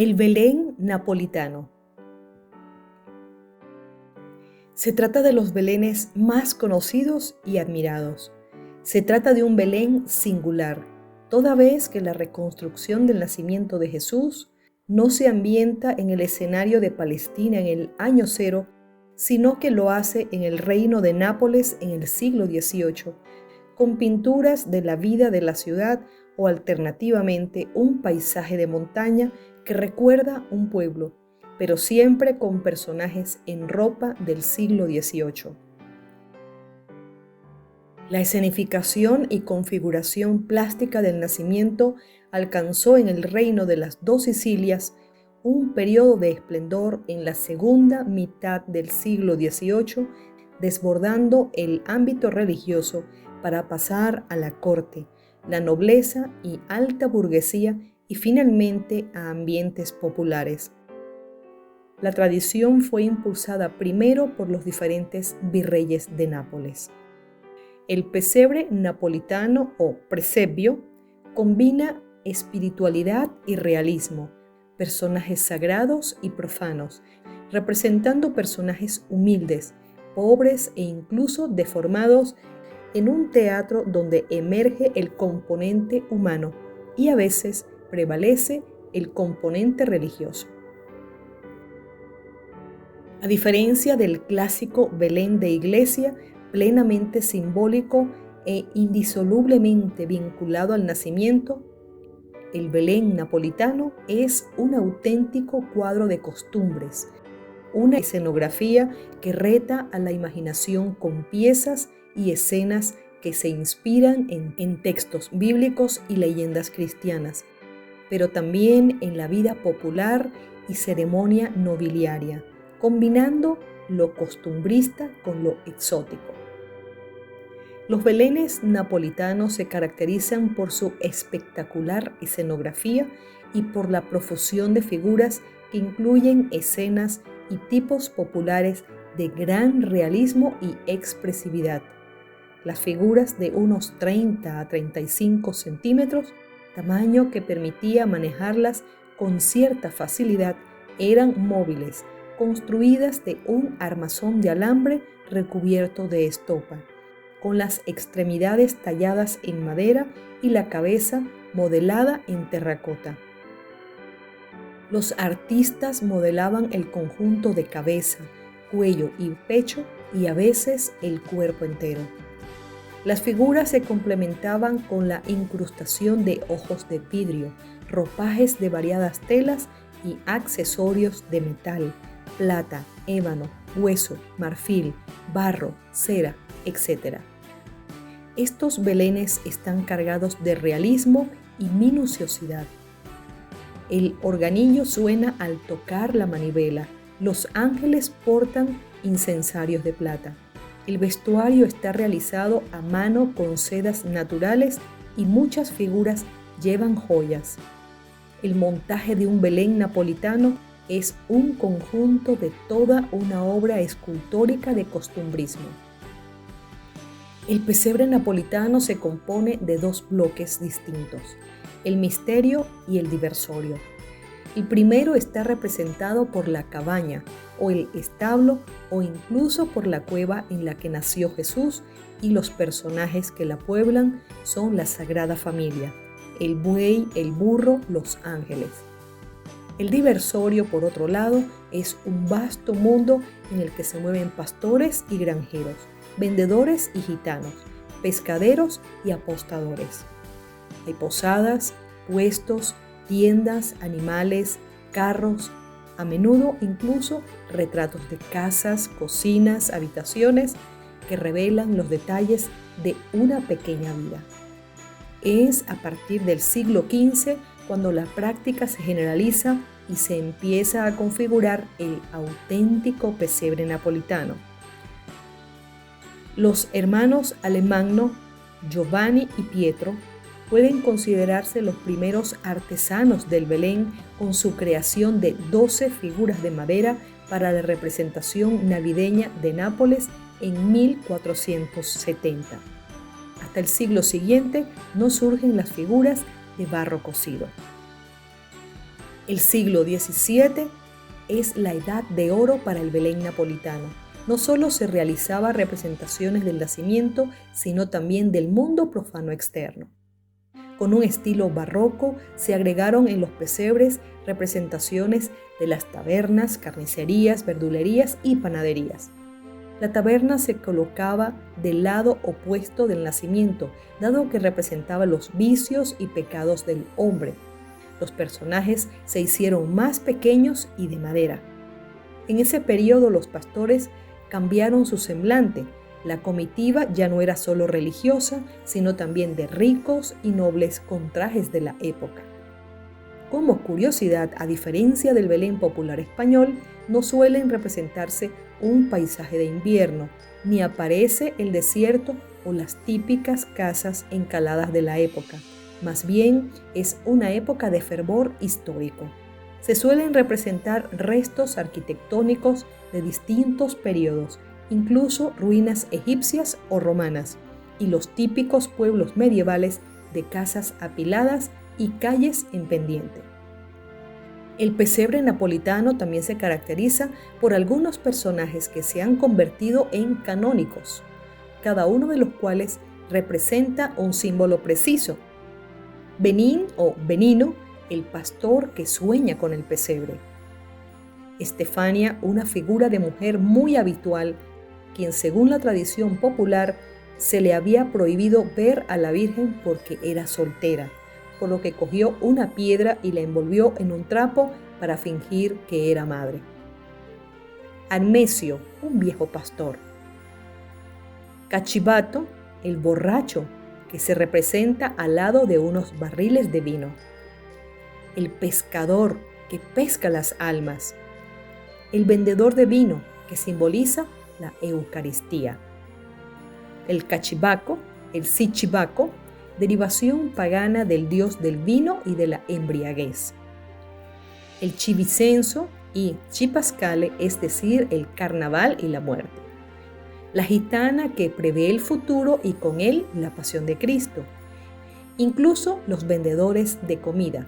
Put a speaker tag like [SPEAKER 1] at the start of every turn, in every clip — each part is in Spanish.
[SPEAKER 1] El Belén napolitano. Se trata de los belenes más conocidos y admirados. Se trata de un Belén singular, toda vez que la reconstrucción del nacimiento de Jesús no se ambienta en el escenario de Palestina en el año 0, sino que lo hace en el reino de Nápoles en el siglo XVIII, con pinturas de la vida de la ciudad o alternativamente un paisaje de montaña que recuerda un pueblo, pero siempre con personajes en ropa del siglo XVIII. La escenificación y configuración plástica del nacimiento alcanzó en el reino de las dos Sicilias un periodo de esplendor en la segunda mitad del siglo XVIII, desbordando el ámbito religioso para pasar a la corte, la nobleza y alta burguesía y finalmente a ambientes populares. La tradición fue impulsada primero por los diferentes virreyes de Nápoles. El pesebre napolitano o presepio combina espiritualidad y realismo, personajes sagrados y profanos, representando personajes humildes, pobres e incluso deformados en un teatro donde emerge el componente humano y a veces prevalece el componente religioso. A diferencia del clásico Belén de iglesia, plenamente simbólico e indisolublemente vinculado al nacimiento, el Belén napolitano es un auténtico cuadro de costumbres, una escenografía que reta a la imaginación con piezas y escenas que se inspiran en textos bíblicos y leyendas cristianas, pero también en la vida popular y ceremonia nobiliaria, combinando lo costumbrista con lo exótico. Los belenes napolitanos se caracterizan por su espectacular escenografía y por la profusión de figuras que incluyen escenas y tipos populares de gran realismo y expresividad. Las figuras de unos 30 a 35 centímetros, tamaño que permitía manejarlas con cierta facilidad, eran móviles, construidas de un armazón de alambre recubierto de estopa, con las extremidades talladas en madera y la cabeza modelada en terracota. Los artistas modelaban el conjunto de cabeza, cuello y pecho y a veces el cuerpo entero. Las figuras se complementaban con la incrustación de ojos de vidrio, ropajes de variadas telas y accesorios de metal, plata, ébano, hueso, marfil, barro, cera, etc. Estos belenes están cargados de realismo y minuciosidad. El organillo suena al tocar la manivela. Los ángeles portan incensarios de plata. El vestuario está realizado a mano con sedas naturales y muchas figuras llevan joyas. El montaje de un Belén napolitano es un conjunto de toda una obra escultórica de costumbrismo. El pesebre napolitano se compone de dos bloques distintos, el misterio y el diversorio. El primero está representado por la cabaña o el establo o incluso por la cueva en la que nació Jesús, y los personajes que la pueblan son la Sagrada Familia, el buey, el burro, los ángeles. El diversorio, por otro lado, es un vasto mundo en el que se mueven pastores y granjeros, vendedores y gitanos, pescaderos y apostadores. Hay posadas, puestos, tiendas, animales, carros, a menudo incluso retratos de casas, cocinas, habitaciones que revelan los detalles de una pequeña vida. Es a partir del siglo XV cuando la práctica se generaliza y se empieza a configurar el auténtico pesebre napolitano. Los hermanos Alemanno, Giovanni y Pietro, pueden considerarse los primeros artesanos del Belén con su creación de 12 figuras de madera para la representación navideña de Nápoles en 1470. Hasta el siglo siguiente no surgen las figuras de barro cocido. El siglo XVII es la edad de oro para el Belén napolitano. No solo se realizaba representaciones del nacimiento, sino también del mundo profano externo. Con un estilo barroco se agregaron en los pesebres representaciones de las tabernas, carnicerías, verdulerías y panaderías. La taberna se colocaba del lado opuesto del nacimiento, dado que representaba los vicios y pecados del hombre. Los personajes se hicieron más pequeños y de madera. En ese periodo los pastores cambiaron su semblante. La comitiva ya no era solo religiosa, sino también de ricos y nobles con trajes de la época. Como curiosidad, a diferencia del Belén popular español, no suelen representarse un paisaje de invierno, ni aparece el desierto o las típicas casas encaladas de la época. Más bien es una época de fervor histórico. Se suelen representar restos arquitectónicos de distintos periodos, incluso ruinas egipcias o romanas, y los típicos pueblos medievales de casas apiladas y calles en pendiente. El pesebre napolitano también se caracteriza por algunos personajes que se han convertido en canónicos, cada uno de los cuales representa un símbolo preciso. Benín o Benino, el pastor que sueña con el pesebre. Estefania, una figura de mujer muy habitual, quien según la tradición popular se le había prohibido ver a la Virgen porque era soltera, por lo que cogió una piedra y la envolvió en un trapo para fingir que era madre. Armesio, un viejo pastor. Cachivato, el borracho, que se representa al lado de unos barriles de vino. El pescador, que pesca las almas. El vendedor de vino, que simboliza la Eucaristía. El cachivaco, el sichivaco, derivación pagana del dios del vino y de la embriaguez. El chivicenzo y chipascale, es decir, el carnaval y la muerte. La gitana, que prevé el futuro y con él la pasión de Cristo. Incluso los vendedores de comida.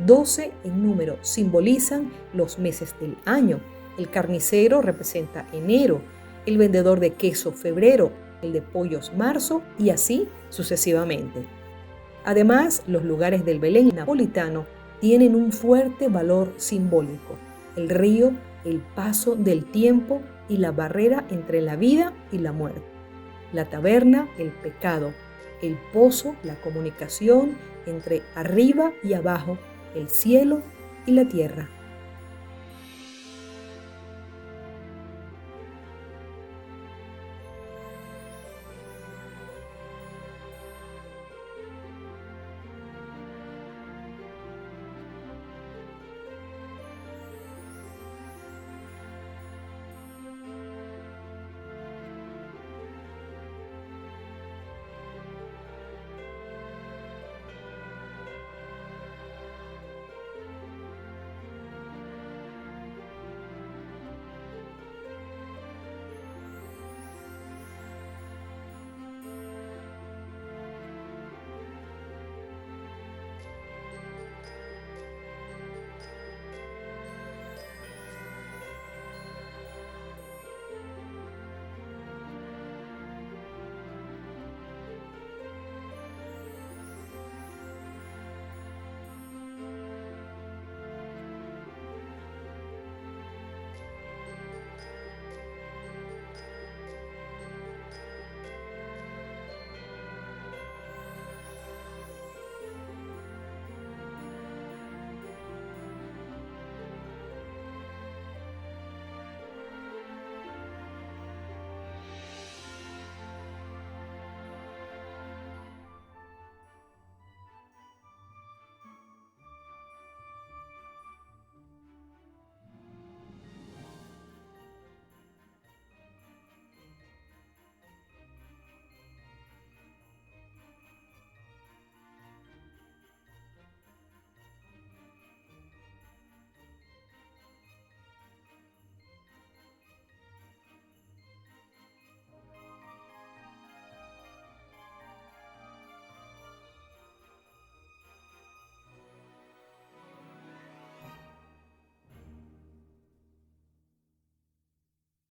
[SPEAKER 1] 12 en número simbolizan los meses del año. El carnicero representa enero, el vendedor de queso febrero, el de pollos marzo y así sucesivamente. Además, los lugares del Belén napolitano tienen un fuerte valor simbólico. El río, el paso del tiempo y la barrera entre la vida y la muerte. La taberna, el pecado. El pozo, la comunicación entre arriba y abajo, el cielo y la tierra.